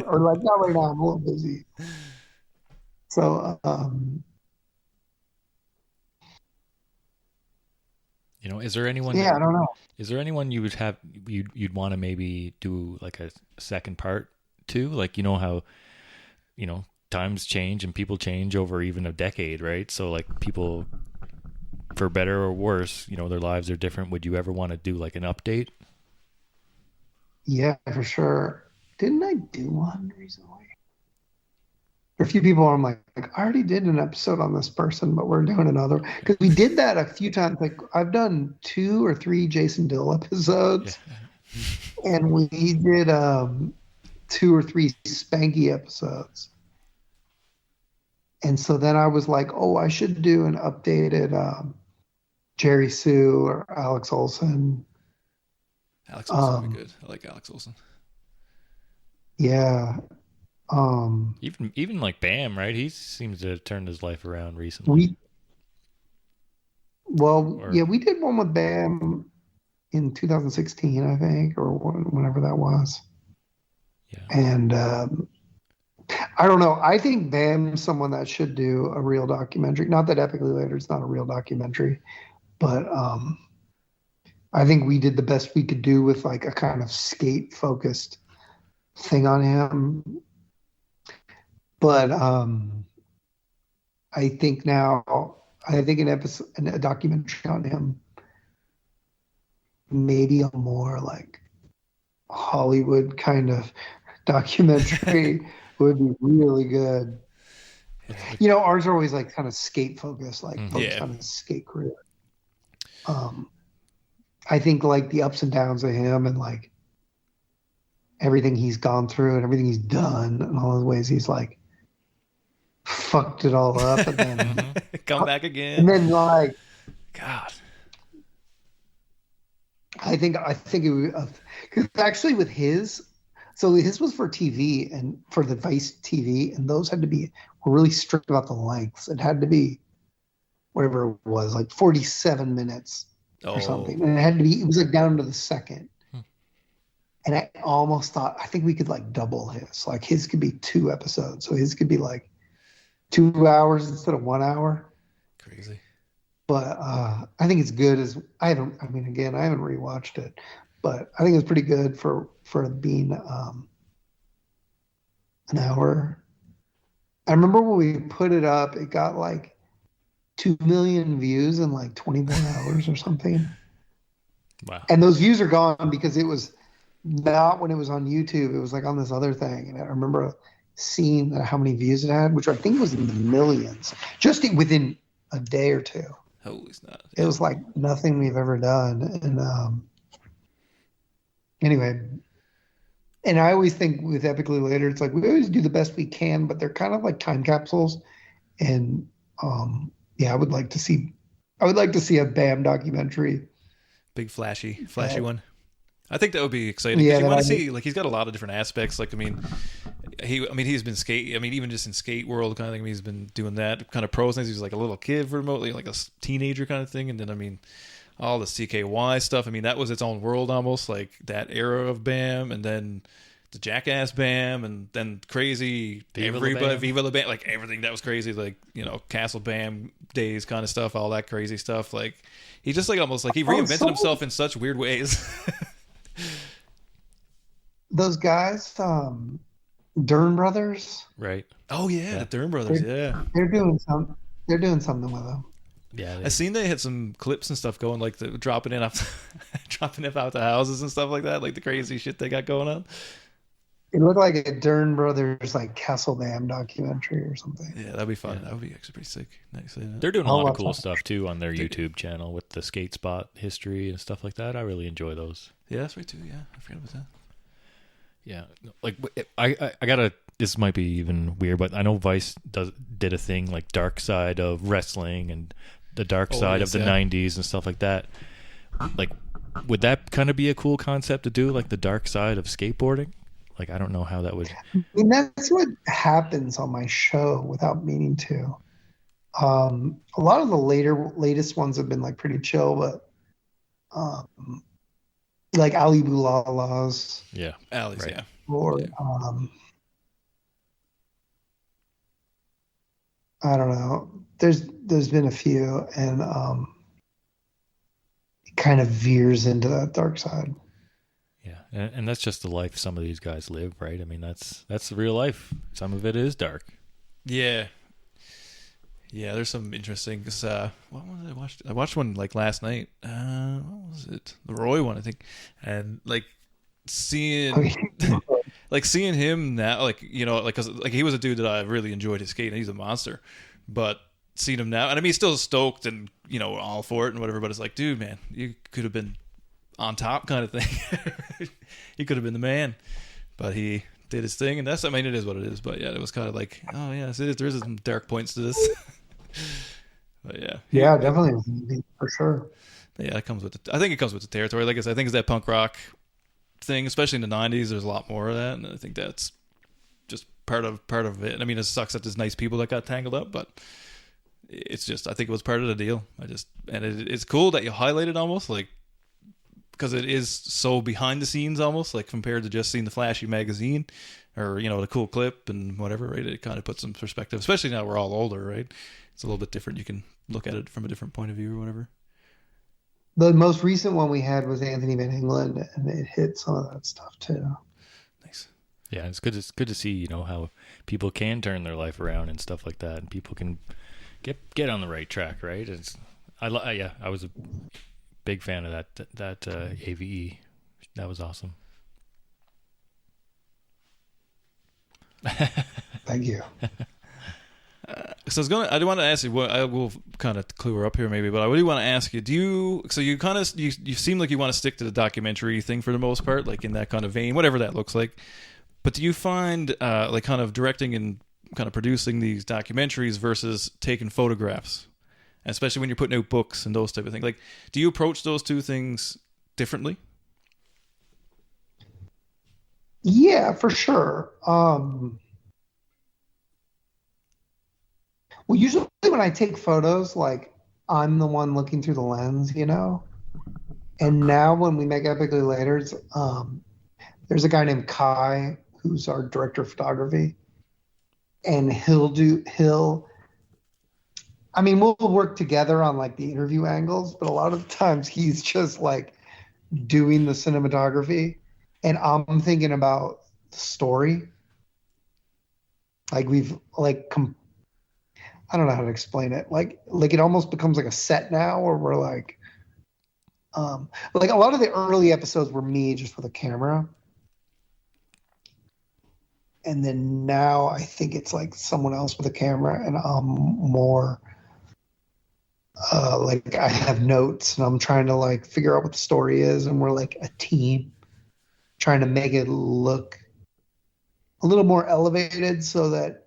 or like, not right now, I'm a little busy. So, You know, is there anyone yeah, I don't know. is there anyone you would have you'd want to maybe do like a second part to? Like, you know how, you know, times change and people change over even a decade, right? So like people, for better or worse, you know, their lives are different. Would you ever want to do like an update? Yeah, for sure. Didn't I do one recently? A few people I'm like, I already did an episode on this person, but we're doing another because we did that a few times. Like I've done 2 or 3 Jason Dill Yeah. episodes, and we did 2 or 3 Spanky episodes. And so then I was like, oh, I should do an updated Jerry Sue or Alex Olson. Alex Olson would be good. I like Alex Olson. Yeah. Even like Bam, right? He seems to have turned his life around recently. We did one with Bam in 2016, I think, or whenever that was. Yeah. And I don't know. I think Bam's someone that should do a real documentary. Not that Epically Later is not a real documentary, but I think we did the best we could do with like a kind of skate focused thing on him. But I think a documentary on him, maybe a more like Hollywood kind of documentary would be really good. You know, ours are always like kind of skate focused, like focused on his skate career. I think like the ups and downs of him and like everything he's gone through and everything he's done and all the ways he's like fucked it all up and then come back again. And then like God. I think it would, because actually with his was for TV and for the Vice TV, and those had to be were really strict about the lengths. It had to be whatever it was, like 47 minutes or Oh, something, and it was like down to the second. Hmm. And I almost thought I think we could like double his. Like his could be 2 episodes, so his could be like 2 hours instead of 1 hour. crazy. But I think it's good as I haven't. I mean, again, I haven't rewatched it, but I think it's pretty good for being an hour. I remember when we put it up, it got like 2 million views in like 24 hours or something. Wow. And those views are gone because it was not when it was on YouTube. It was like on this other thing. And I remember seeing how many views it had, which I think was in the millions, just within a day or two. Holy snap! It Yeah. was like nothing we've ever done. And anyway, and I always think with Epically Later, it's like we always do the best we can, but they're kind of like time capsules. And yeah, I would like to see a BAM documentary. Big flashy that, one. I think that would be exciting because yeah, you that want I, to see like he's got a lot of different aspects. Like he's been skate. I mean, even just in skate world kind of thing. I mean, he's been doing that kind of pro things. He was like a little kid remotely, like a teenager kind of thing. And then I mean, all the CKY stuff. I mean, that was its own world almost, like that era of BAM, and then the Jackass BAM, and then crazy Viva La everybody Bam. Viva La Bam, like everything that was crazy, like Castle BAM days kind of stuff, all that crazy stuff. Like he just like almost like he reinvented himself in such weird ways. those guys, Dern Brothers, Right. Oh yeah, the Dern brothers. Yeah, they're doing some. They're doing something with them. Yeah. I seen they had some clips and stuff going, like dropping in out, dropping it out the houses and stuff like that, like the crazy shit they got going on. It looked like a Dern Brothers like Castle Dam documentary or something. Yeah, that'd be fun. That would be actually pretty sick. Nice. They're doing a I'll lot of watch cool that. stuff too on their YouTube channel with the skate spot history and stuff like that. I really enjoy those. Yeah, that's right too. Yeah, I forgot about that. Yeah, like I gotta. This might be even weird, but I know Vice did a thing like Dark Side of Wrestling and the Dark Side yes, of the yeah. '90s and stuff like that. Like, would that kind of be a cool concept to do, like the Dark Side of skateboarding? Like, I don't know how that would. I mean, that's what happens on my show without meaning to. A lot of the latest ones have been like pretty chill, but like Ali Boulala's Yeah, Alleys, right. yeah. or I don't know. There's been a few, and it kind of veers into that dark side. Yeah, and that's just the life some of these guys live, right? I mean, that's the real life. Some of it is dark. Yeah. Yeah, there's some interesting. Cause, what was I watched? I watched one like last night. What was it? The Roy one, I think. And like seeing, like seeing him now, like like 'cause, like he was a dude that I really enjoyed his skate, and he's a monster. But seeing him now, and I mean, he's still stoked and all for it and whatever. But it's like, dude, man, you could have been on top, kind of thing. He could have been the man, but he did his thing, and I mean, it is what it is. But yeah, it was kind of like, oh yeah, there is some dark points to this. But yeah, Yeah, definitely for sure. yeah, it comes with I think it comes with the territory. Like I said, I think it's that punk rock thing, especially in the '90s. There's a lot more of that, and I think that's just part of it. I mean, it sucks that there's nice people that got tangled up, but it's just I think it was part of the deal. It's cool that you highlight it almost like because it is so behind the scenes almost like compared to just seeing the flashy magazine or the cool clip and whatever. Right, it kind of puts some perspective, especially now we're all older. Right, it's a little bit different. You can look at it from a different point of view or whatever. The most recent one we had was Anthony Van England, and it hit some of that stuff too. Nice. Yeah, it's good to see how people can turn their life around and stuff like that, and people can get on the right track, right? I was a big fan of that AVE. That was awesome. Thank you. So I do want to ask you. I will kind of clue her up here, maybe, but I really want to ask you. Do you? So you kind of you seem like you want to stick to the documentary thing for the most part, like in that kind of vein, whatever that looks like. But do you find like kind of directing and kind of producing these documentaries versus taking photographs, and especially when you're putting out books and those type of things? Like, do you approach those two things differently? Yeah, for sure. Well, usually when I take photos, like I'm the one looking through the lens, And now when we make Epically Later, there's a guy named Kai who's our director of photography, and he'll. I mean, we'll work together on like the interview angles, but a lot of the times he's just like doing the cinematography, and I'm thinking about the story. Like we've like I don't know how to explain it. Like it almost becomes like a set now, where we're like a lot of the early episodes were me just with a camera, and then now I think it's like someone else with a camera, and I'm more like I have notes and I'm trying to like figure out what the story is, and we're like a team trying to make it look a little more elevated, so that,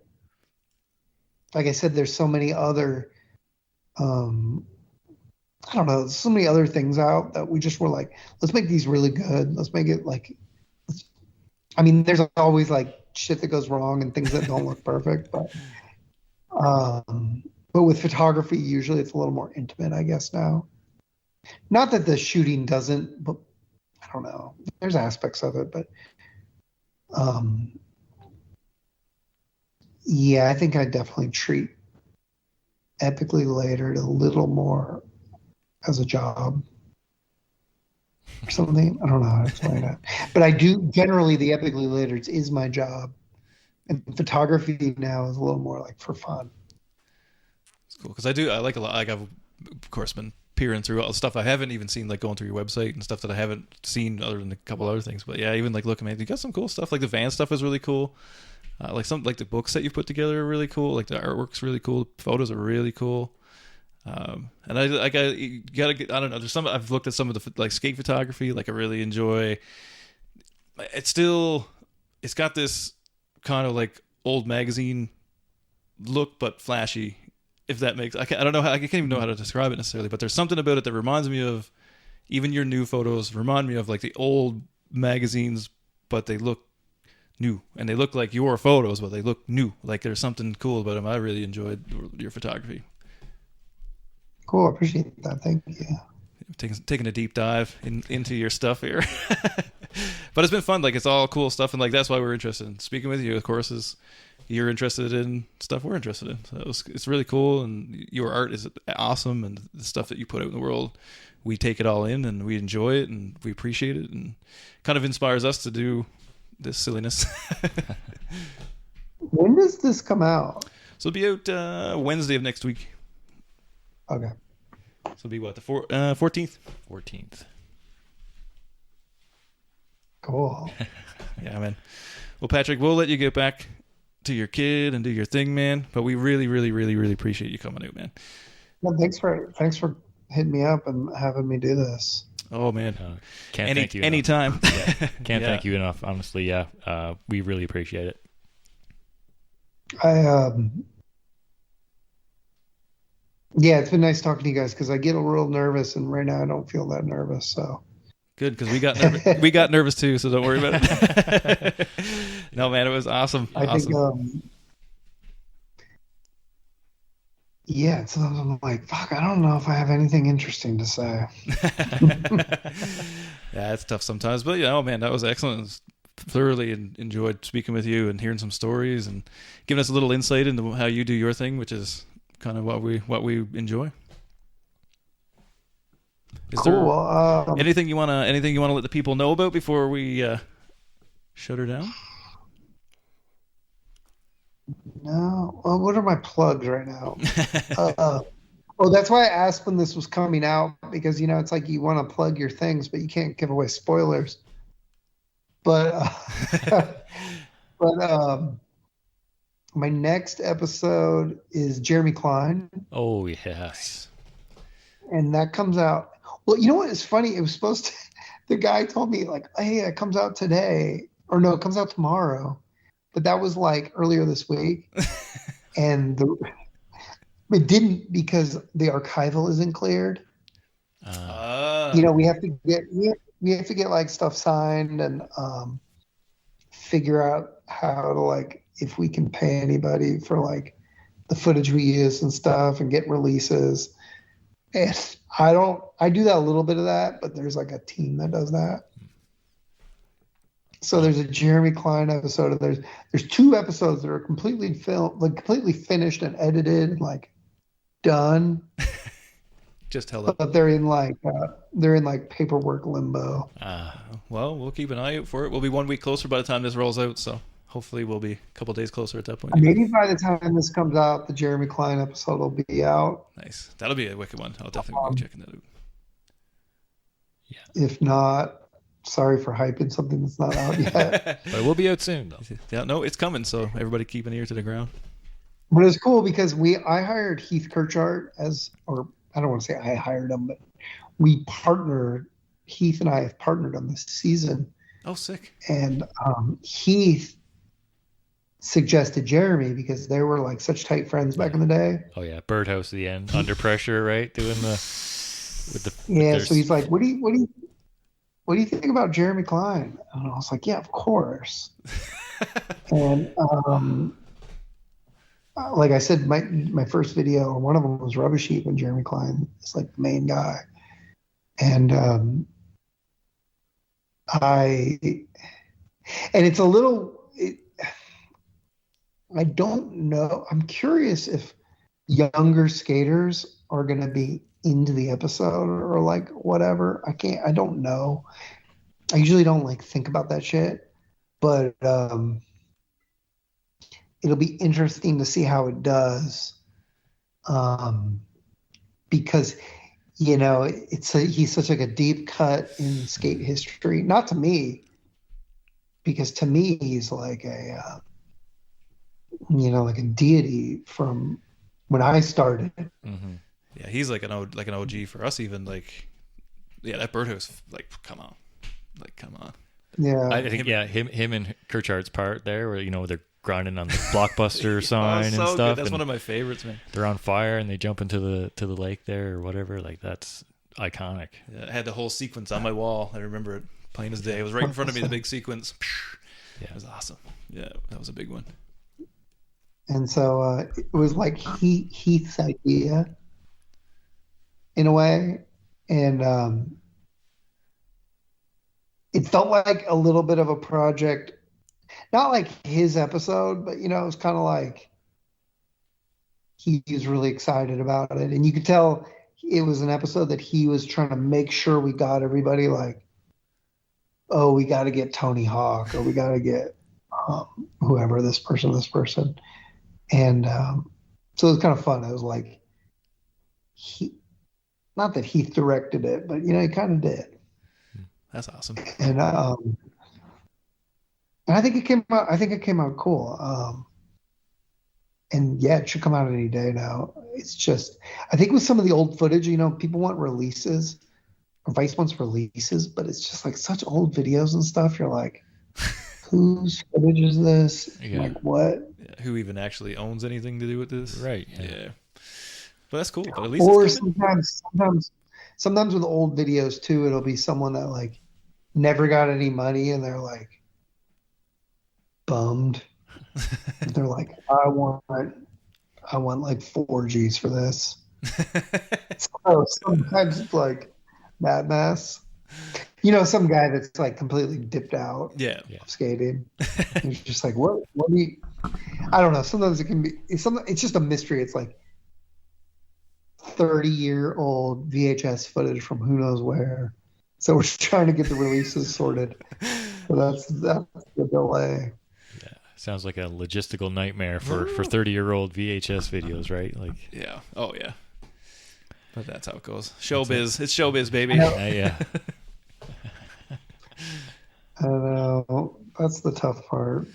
like I said, there's so many other um I don't know, so many other things out that we just were like, let's make these really good. Let's make it like, I mean, there's always like shit that goes wrong and things that don't look perfect, but with photography, usually it's a little more intimate, I guess now. Not that the shooting doesn't, but I don't know. There's aspects of it, but um, yeah, I think I definitely treat Epically Later a little more as a job or something. I don't know how to explain it, but I do generally the Epically Later is my job, and photography now is a little more like for fun. It's cool because I like a lot. Like I've of course been peering through all the stuff I haven't even seen, like going through your website and stuff that I haven't seen other than a couple other things. But yeah, even like looking at you got some cool stuff. Like the van stuff is really cool. Like some like the books that you put together are really cool. Like the artwork's really cool. Photos are really cool. And you gotta get. I don't know. There's some I've looked at some of the like skate photography. Like I really enjoy. It's got this kind of like old magazine look, but flashy. If that makes, I don't know how, I can't even know how to describe it necessarily. But there's something about it that reminds me of even your new photos. Remind me of like the old magazines, but they look new and they look like your photos, but they look new. Like there's something cool about them. I really enjoyed your photography. Cool, I appreciate that. Thank you. Taking a deep dive into your stuff here. But it's been fun. Like it's all cool stuff, and like that's why we're interested in speaking with you. Of course, is you're interested in stuff we're interested in. So it's really cool, and your art is awesome, and the stuff that you put out in the world, we take it all in and we enjoy it and we appreciate it, and kind of inspires us to do this silliness. When does this come out? So it'll be out Wednesday of next week. Okay. So it'll be what, the 14th? 14th. Cool. Yeah, man. Well, Patrick, we'll let you get back to your kid and do your thing, man. But we really, really, really, really appreciate you coming out, man. Well, thanks for hitting me up and having me do this. Oh man, Can't thank you anytime. Yeah. Can't Yeah. thank you enough. Honestly, yeah, we really appreciate it. Yeah, it's been nice talking to you guys because I get a real nervous, and right now I don't feel that nervous. So Good, because we got nervous too, so don't worry about it. No, man, it was awesome. I Awesome. think, yeah. So I'm like, fuck, I don't know if I have anything interesting to say. Yeah, it's tough sometimes, but yeah, oh man, that was excellent. Thoroughly enjoyed speaking with you and hearing some stories and giving us a little insight into how you do your thing, which is kind of what we enjoy. Is Cool. there Well, anything you wanna let the people know about before we shut her down? no. Well, what are my plugs right now? Oh, that's why I asked when this was coming out, because it's like you want to plug your things, but you can't give away spoilers. But my next episode is Jeremy Klein, Oh yes. and that comes out. Well, you know what is funny? It was supposed to. The guy told me like, "Hey, it comes out today," or no, it comes out tomorrow. But that was like earlier this week, and it didn't because the archival isn't cleared. We have to get like stuff signed and figure out how to like if we can pay anybody for like the footage we use and stuff and get releases. And I do that a little bit of that, but there's like a team that does that. So there's a Jeremy Klein episode, and there's two episodes that are completely filmed, like completely finished and edited, and like done, Just held up. but they're in like paperwork limbo. Well, we'll keep an eye out for it. We'll be 1 week closer by the time this rolls out, so hopefully we'll be a couple days closer at that point. Maybe by the time this comes out, the Jeremy Klein episode will be out. Nice. That'll be a wicked one. I'll definitely be checking that out. If not, sorry for hyping something that's not out yet. But it will be out soon, though. Yeah, no, it's coming, so everybody keep an ear to the ground. But it's cool because I hired Heath Kirchart or I don't want to say I hired him, but we partnered. Heath and I have partnered on this season. Oh, sick. And Heath suggested Jeremy because they were like such tight friends back in the day. Oh yeah, Birdhouse at the end, under pressure, right? Doing So he's like, what do you think about Jeremy Klein? And I was like, yeah, of course. And like I said, my first video, or one of them, was Rubbish Heap, and Jeremy Klein is like the main guy. And it's a little. I don't know. I'm curious if younger skaters are going to be into the episode or like whatever. I don't know. I usually don't like think about that shit, but it'll be interesting to see how it does. Because he's such like a deep cut in skate history. Not to me, because to me he's like a like a deity from when I started. Mm-hmm. Yeah, he's like an OG for us, even. Like, yeah, that Birdhouse, like, come on. Yeah, I think him and Kirchart's part there, where they're grinding on the Blockbuster sign and stuff. Good. That's and one of my favorites, man. they're on fire and they jump into the lake there or whatever. Like, that's iconic. Yeah, I had the whole sequence on my wall. I remember it plain as day. It was right in front of me, the big sequence. Yeah. It was awesome. Yeah, that was a big one. and so it was like Heath's idea in a way, and it felt like a little bit of a project, not like his episode, but it was kind of like he was really excited about it, and you could tell it was an episode that he was trying to make sure we got everybody like, oh, we got to get Tony Hawk, or we got to get whoever, this person, and so it was kind of fun. It was like not that Heath directed it, but he kind of did. That's awesome. And I think it came out. I think it came out cool. And yeah, it should come out any day now. It's just, I think with some of the old footage, people want releases, or Vice wants releases, but it's just like such old videos and stuff. You're like, whose footage is this? Yeah. Like what? Yeah, who even actually owns anything to do with this? Right. Yeah. But that's cool. But at least Or it's coming. sometimes with old videos too, it'll be someone that like never got any money and they're like bummed. They're like, I want like 4Gs for this. So sometimes it's like that mess. Some guy that's like completely dipped out Yeah. of skating. It's just like, what do you, I don't know. Sometimes it can be, it's just a mystery. It's like 30-year-old VHS footage from who knows where. So we're trying to get the releases sorted. So that's the delay. Yeah. Sounds like a logistical nightmare for 30-year-old VHS videos, right? Like, Yeah. Oh, yeah. But that's how it goes. Showbiz. It's showbiz, baby. yeah. I don't know. That's the tough part.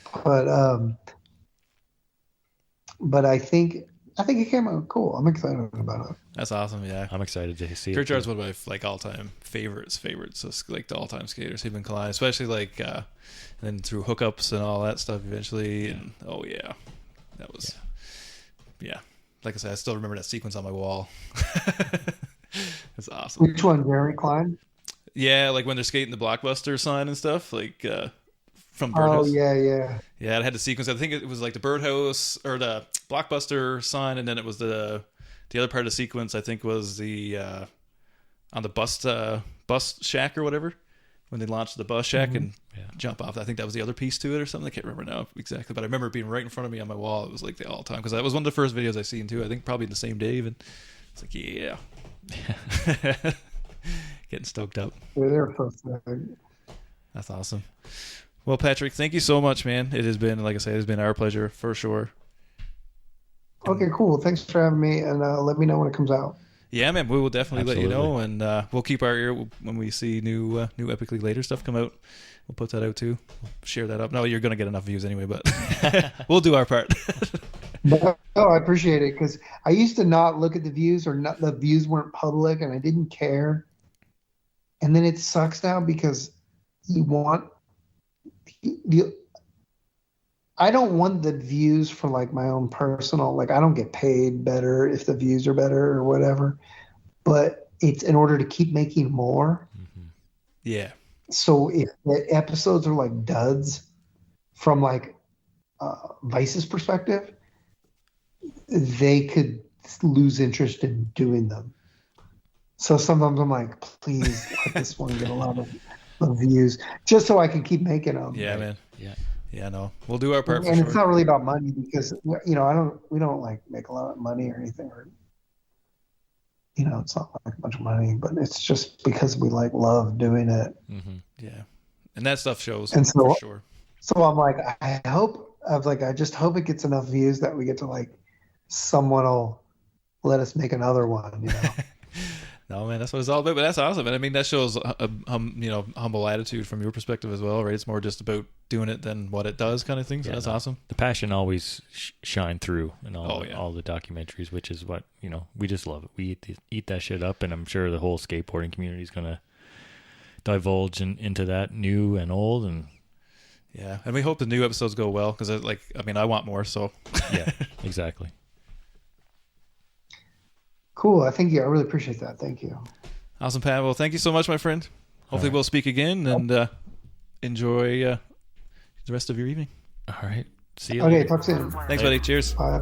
But I think it came out cool. I'm excited about it. That's awesome. Yeah. I'm excited to see it. Kirchart's one of my like all-time favorites. So like the all-time skaters, him and Klein, especially like, and then through hookups and all that stuff eventually. And oh yeah, that was, yeah. Like I said, I still remember that sequence on my wall. It's awesome. Which one, Jeremy Klein? Yeah, like when they're skating the Blockbuster sign and stuff, like from Oh Birdhouse. yeah. Yeah, it had the sequence. I think it was like the Birdhouse or the Blockbuster sign, and then it was the the other part of the sequence I think was the on the bus shack or whatever, when they launched the bus shack and jump off. I think that was the other piece to it or something. I can't remember now exactly, but I remember it being right in front of me on my wall. It was like the all time, because that was one of the first videos I seen too. I think probably the same day even. It's like, yeah. Getting stoked up. Yeah, they're so sick. That's awesome. Well, Patrick, thank you so much, man. It has been, like I said, it's been our pleasure for sure. Okay, cool. Thanks for having me, and let me know when it comes out. Yeah, man, we will definitely Absolutely. let you know, and we'll keep our ear when we see new Epically Later stuff come out. We'll put that out too. We'll share that up. No, you're going to get enough views anyway, but we'll do our part. No, I appreciate it, because I used to not look at the views, or not, the views weren't public, and I didn't care. And then it sucks now because I don't want the views for like my own personal, like I don't get paid better if the views are better or whatever, but it's in order to keep making more. Mm-hmm. Yeah. So if the episodes are like duds from like Vice's perspective, they could lose interest in doing them. So sometimes I'm like, please let this one get a lot of views, just so I can keep making them. Yeah, man. Yeah. Yeah, no, we'll do our part. And for it's sure. not really about money, because we don't like make a lot of money or anything, or it's not like a bunch of money, but it's just because we like love doing it. Mm-hmm. Yeah, and that stuff shows. And so, for sure. So I'm like, I just hope it gets enough views that we get to like, someone will let us make another one. No, man, that's what it's all about. But that's awesome, and I mean that shows a humble attitude from your perspective as well, right? It's more just about doing it than what it does, kind of thing. So that's awesome. The passion always shine through in all Oh, the documentaries, which is what we just love it. We eat that shit up, and I'm sure the whole skateboarding community is gonna divulge into that, new and old, and yeah, and we hope the new episodes go well, because I want more. So yeah, exactly. Cool. I really appreciate that. Thank you. Awesome, Pat. Well, thank you so much, my friend. Hopefully we'll speak again, and enjoy the rest of your evening. All right. See you Okay, later. talk soon. Thanks, buddy. Cheers. Bye.